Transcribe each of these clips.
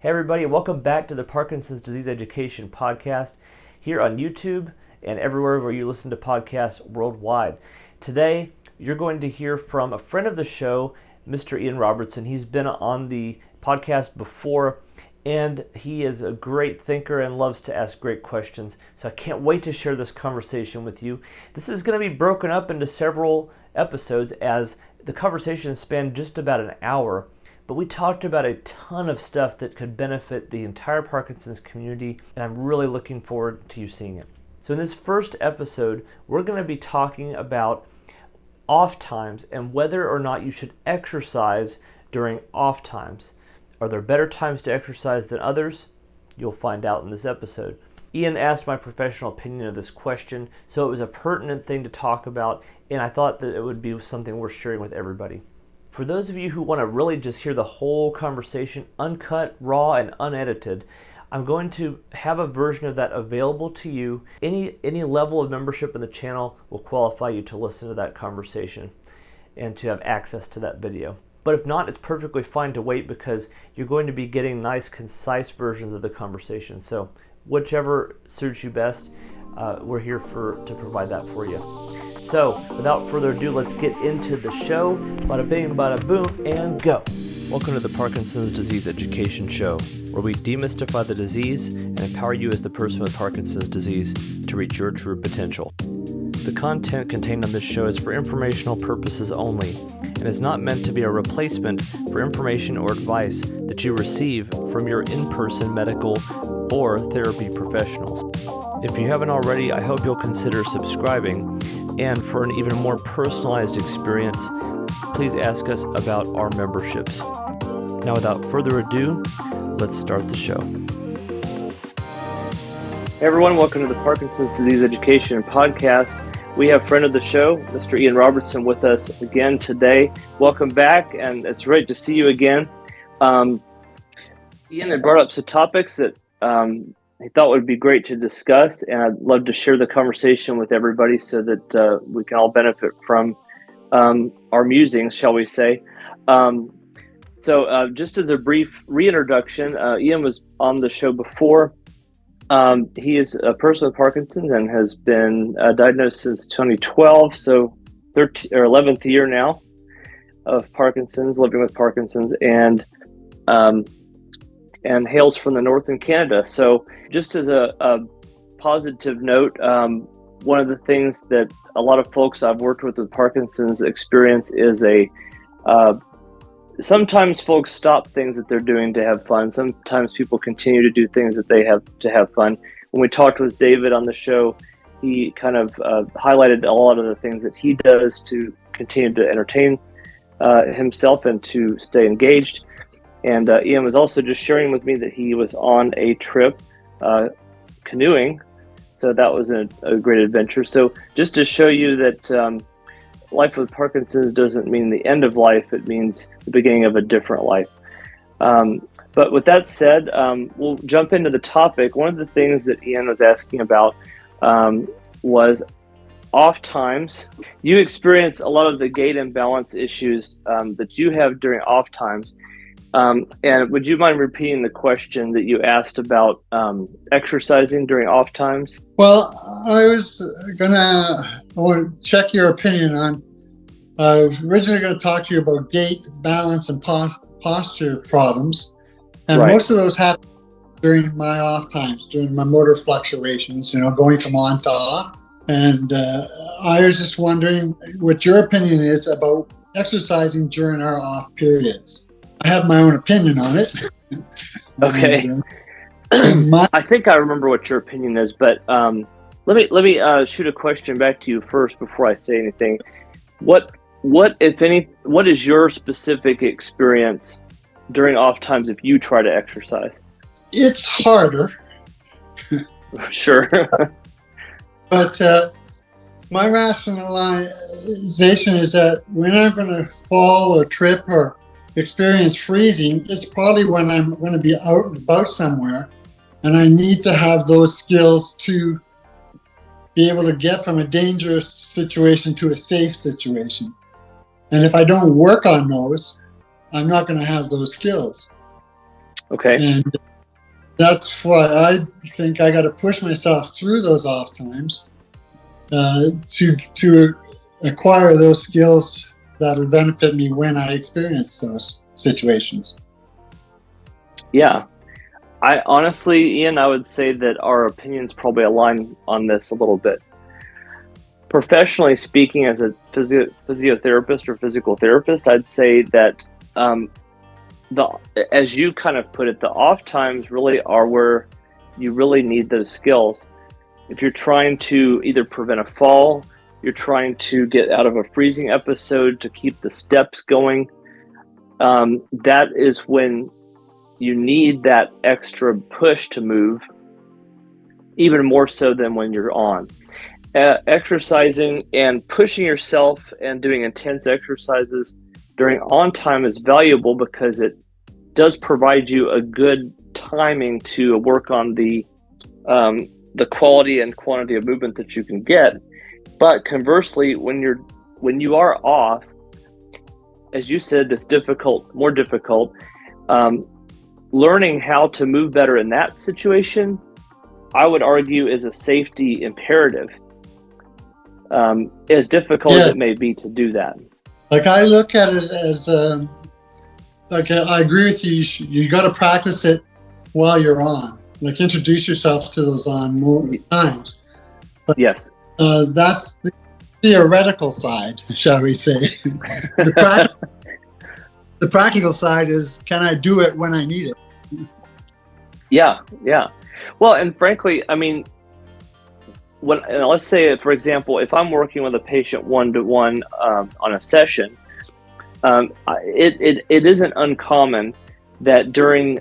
Hey everybody, welcome back to the Parkinson's Disease Education Podcast here on YouTube and everywhere where you listen to podcasts worldwide. Today, you're going to hear from a friend of the show, Mr. Ian Robertson. He's been on the podcast before, and he is a great thinker and loves to ask great questions. So I can't wait to share this conversation with you. This is going to be broken up into several episodes as the conversation spanned just about an hour. But we talked about a ton of stuff that could benefit the entire Parkinson's community, and I'm really looking forward to you seeing it. So in this first episode, we're going to be talking about off times and whether or not you should exercise during off times. Are there better times to exercise than others? You'll find out in this episode. Ian asked my professional opinion of this question, so it was a pertinent thing to talk about, and I thought that it would be something worth sharing with everybody. For those of you who want to really just hear the whole conversation uncut, raw, and unedited, I'm going to have a version of that available to you. Any level of membership in the channel will qualify you to listen to that conversation and to have access to that video. But if not, it's perfectly fine to wait because you're going to be getting nice, concise versions of the conversation. So whichever suits you best, we're here to provide that for you. So, without further ado, let's get into the show. Bada bing, bada boom, and go. Welcome to the Parkinson's Disease Education Show, where we demystify the disease and empower you as the person with Parkinson's disease to reach your true potential. The content contained on this show is for informational purposes only and is not meant to be a replacement for information or advice that you receive from your in-person medical or therapy professionals. If you haven't already, I hope you'll consider subscribing. And for an even more personalized experience, please ask us about our memberships. Now, without further ado, let's start the show. Hey everyone, welcome to the Parkinson's Disease Education Podcast. We have friend of the show, Mr. Ian Robertson, with us again today. Welcome back, and it's great to see you again. Ian had brought up some topics that he thought would be great to discuss, and I'd love to share the conversation with everybody so that we can all benefit from our musings, shall we say. So just as a brief reintroduction, Ian was on the show before. He is a person with Parkinson's and has been diagnosed since 2012, so 11th year now of Parkinson's, living with Parkinson's, and hails from the northern Canada. So just as a positive note, one of the things that a lot of folks I've worked with Parkinson's experience is sometimes folks stop things that they're doing to have fun. Sometimes people continue to do things that they have to have fun. When we talked with David on the show, he kind of highlighted a lot of the things that he does to continue to entertain himself and to stay engaged. And Ian was also just sharing with me that he was on a trip canoeing. So that was a great adventure. So just to show you that life with Parkinson's doesn't mean the end of life. It means the beginning of a different life. But with that said, we'll jump into the topic. One of the things that Ian was asking about was off times. You experience a lot of the gait imbalance issues that you have during off times. And would you mind repeating the question that you asked about exercising during off times? Well, I want to check your opinion on, I was originally going to talk to you about gait, balance, and posture problems. And Right. Most of those happen during my off times, during my motor fluctuations, going from on to off. And I was just wondering what your opinion is about exercising during our off periods. I have my own opinion on it. Okay. I think I remember what your opinion is, but let me shoot a question back to you first before I say anything. What if any? What is your specific experience during off times if you try to exercise? It's harder. Sure. But my rationalization is that when I'm going to fall or trip or experience freezing, it's probably when I'm going to be out and about somewhere, and I need to have those skills to be able to get from a dangerous situation to a safe situation. And if I don't work on those, I'm not going to have those skills. Okay. And that's why I think I got to push myself through those off times to acquire those skills that will benefit me when I experience those situations. Yeah. I honestly, Ian, I would say that our opinions probably align on this a little bit. Professionally speaking, as a physiotherapist or physical therapist, I'd say that as you kind of put it, the off times really are where you really need those skills. If you're trying to either prevent a fall, you're trying to get out of a freezing episode to keep the steps going, that is when you need that extra push to move, even more so than when you're on. Exercising and pushing yourself and doing intense exercises during on time is valuable because it does provide you a good timing to work on the quality and quantity of movement that you can get. But conversely, when you are off, as you said, it's more difficult. Learning how to move better in that situation, I would argue, is a safety imperative. As difficult as it may be to do that. Like I look at it as, like I agree with you. You got to practice it while you're on. Like introduce yourself to those on more times. But, yes. That's the theoretical side, shall we say? The practical side is, can I do it when I need it? Yeah. Well, and frankly, I mean, let's say, for example, if I'm working with a patient one-to-one on a session, it isn't uncommon that during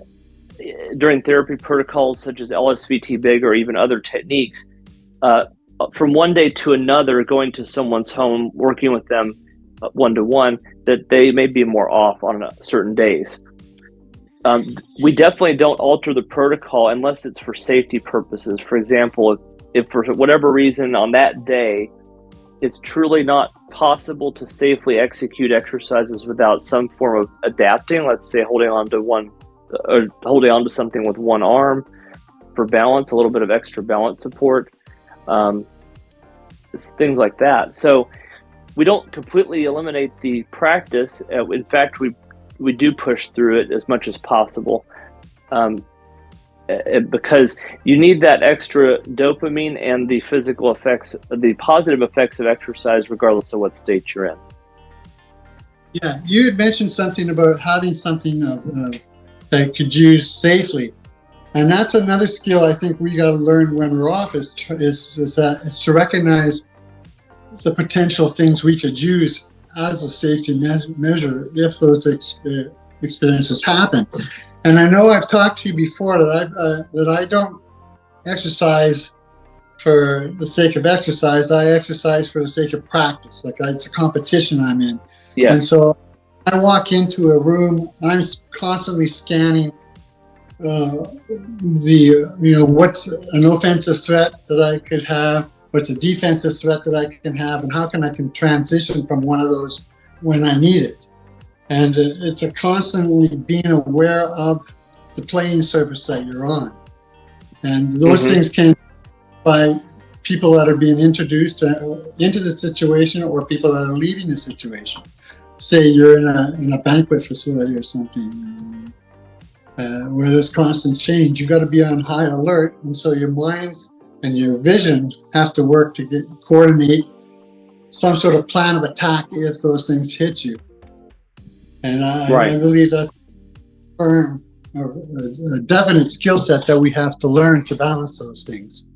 therapy protocols such as LSVT big or even other techniques, from one day to another, going to someone's home, working with them one-to-one, that they may be more off on certain days. We definitely don't alter the protocol unless it's for safety purposes. For example, if for whatever reason on that day, it's truly not possible to safely execute exercises without some form of adapting, let's say holding on to something with one arm for balance, a little bit of extra balance support, it's things like that. So we don't completely eliminate the practice. In fact, we do push through it as much as possible. Because you need that extra dopamine and the physical effects, the positive effects of exercise, regardless of what state you're in. Yeah, you had mentioned something about having something that could use safely, and that's another skill I think we got to learn when we're off is to recognize the potential things we could use as a safety measure if those experiences happen. And I know I've talked to you before that I don't exercise for the sake of exercise. I exercise for the sake of practice. Like it's a competition I'm in. Yeah. And so I walk into a room, I'm constantly scanning what's an offensive threat that I could have, what's a defensive threat that I can have, and how I can transition from one of those when I need it. And it's a constantly being aware of the playing surface that you're on. And those things can by people that are being introduced into the situation or people that are leaving the situation. Say you're in a banquet facility or something where there's constant change. You got to be on high alert. And so your mind and your vision have to work to coordinate some sort of plan of attack if those things hit you. And I believe that's a definite skill set that we have to learn to balance those things.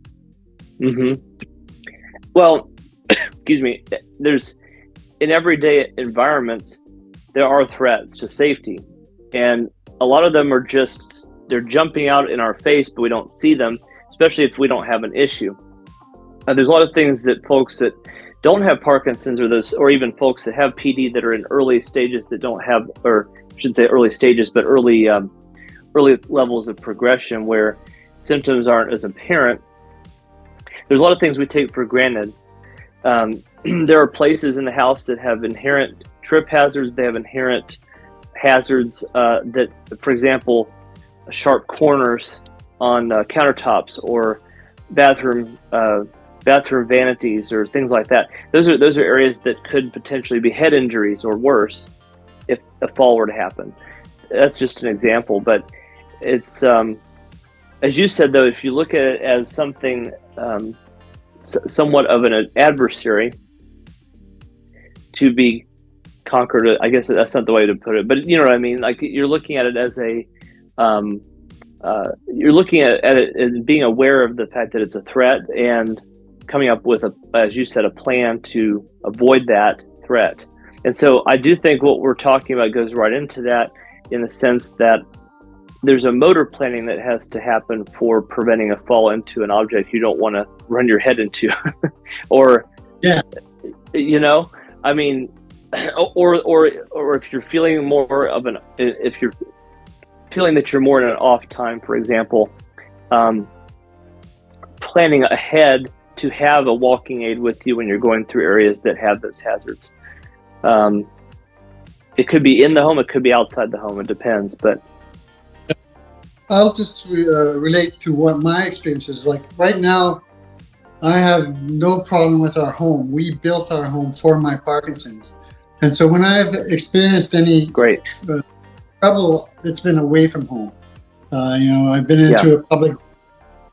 Well, excuse me, in everyday environments, there are threats to safety. And a lot of them they're jumping out in our face, but we don't see them, especially if we don't have an issue. There's a lot of things that folks that don't have Parkinson's or even folks that have PD that are in early stages that don't have, or I shouldn't say early stages, but early levels of progression where symptoms aren't as apparent. There's a lot of things we take for granted. There are places in the house that have inherent trip hazards. They have inherent hazards that, for example, sharp corners on countertops or bathroom vanities or things like that. Those are areas that could potentially be head injuries or worse if a fall were to happen. That's just an example, but it's as you said though, if you look at it as something somewhat of an adversary to be conquered, I guess that's not the way to put it, but you know what I mean. Like you're looking at it as a you're looking at it and being aware of the fact that it's a threat and coming up with as you said, a plan to avoid that threat. And so I do think what we're talking about goes right into that, in the sense that there's a motor planning that has to happen for preventing a fall into an object you don't want to run your head into, or you know, I mean, or if you're feeling more of if you're feeling that you're more in an off time, for example, planning ahead to have a walking aid with you when you're going through areas that have those hazards. It could be in the home, it could be outside the home, it depends. But I'll just relate to what my experience is like. Right now, I have no problem with our home. We built our home for my Parkinson's. And so when I've experienced any trouble, it's been away from home. I've been into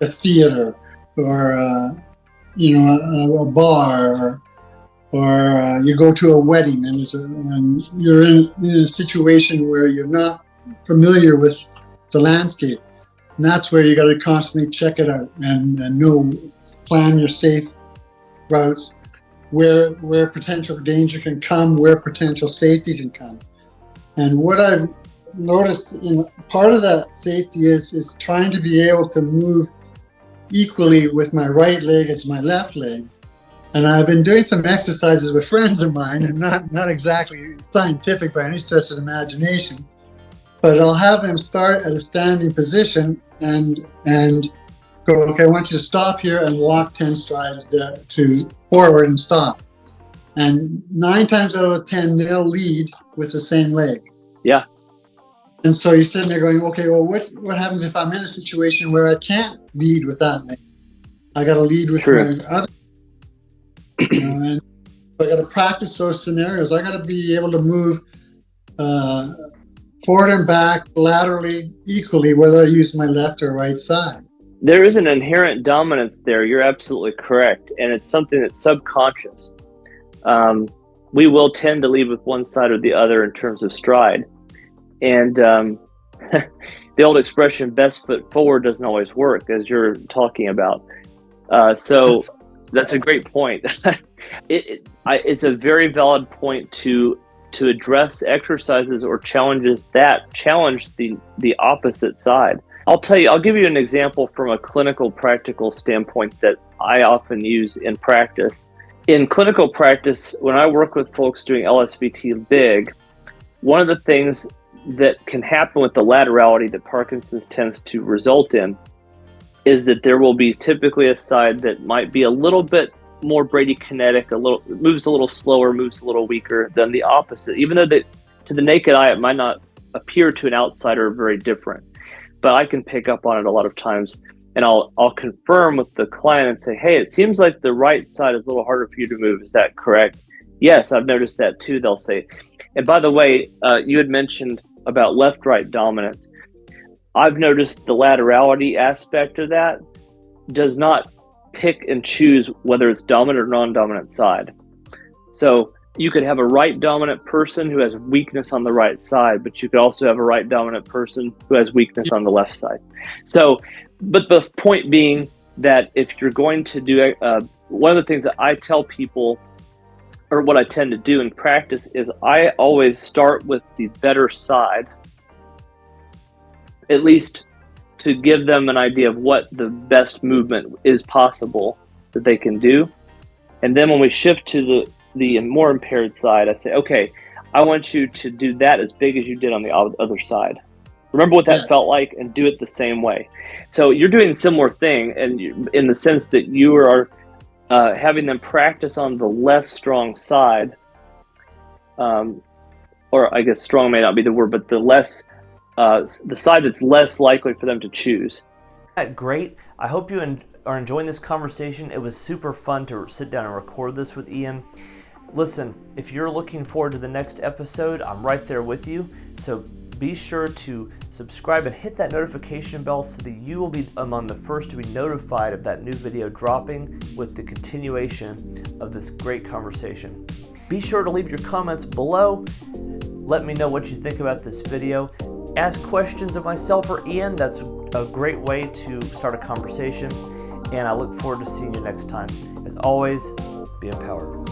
a theater, or a bar, or you go to a wedding and you're in a situation where you're not familiar with the landscape. And that's where you got to constantly check it out and plan your safe routes, where potential danger can come, where potential safety can come. And what I've noticed in part of that safety is trying to be able to move equally with my right leg as my left leg. And I've been doing some exercises with friends of mine, and not exactly scientific by any stretch of the imagination, but I'll have them start at a standing position and go, okay, I want you to stop here and walk 10 strides to forward and stop. And 9 times out of 10, they'll lead with the same leg. Yeah. And so you're sitting there going, okay, well, what happens if I'm in a situation where I can't lead with that leg? I got to lead with my other. And so I got to practice those scenarios. I got to be able to move forward and back laterally equally, whether I use my left or right side. There is an inherent dominance there. You're absolutely correct. And it's something that's subconscious. We will tend to lead with one side or the other in terms of stride. And the old expression, best foot forward, doesn't always work, as you're talking about. So that's a great point. It's a very valid point to address exercises or challenges that challenge the opposite side. I'll give you an example from a clinical practical standpoint that I often use in practice. In clinical practice, when I work with folks doing LSVT big, one of the things that can happen with the laterality that Parkinson's tends to result in is that there will be typically a side that might be a little bit more bradykinetic, moves a little slower, moves a little weaker than the opposite, even though to the naked eye it might not appear to an outsider very different. But I can pick up on it a lot of times, and I'll confirm with the client and say, hey, it seems like the right side is a little harder for you to move. Is that correct? Yes, I've noticed that too, they'll say. And by the way, you had mentioned about left-right dominance. I've noticed the laterality aspect of that does not pick and choose whether it's dominant or non-dominant side. So you could have a right dominant person who has weakness on the right side, but you could also have a right dominant person who has weakness on the left side. So, but the point being that if you're going to do, one of the things that I tell people, or what I tend to do in practice, is I always start with the better side, at least to give them an idea of what the best movement is possible that they can do. And then when we shift to the more impaired side, I say, okay, I want you to do that as big as you did on the other side. Remember what that felt like, and do it the same way. So you're doing a similar thing, and in the sense that you are having them practice on the less strong side, or I guess strong may not be the word, but the less the side that's less likely for them to choose. Great. I hope you are enjoying this conversation. It was super fun to sit down and record this with Ian. Listen, if you're looking forward to the next episode, I'm right there with you. So be sure to subscribe and hit that notification bell so that you will be among the first to be notified of that new video dropping with the continuation of this great conversation. Be sure to leave your comments below. Let me know what you think about this video. Ask questions of myself or Ian. That's a great way to start a conversation. And I look forward to seeing you next time. As always, be empowered.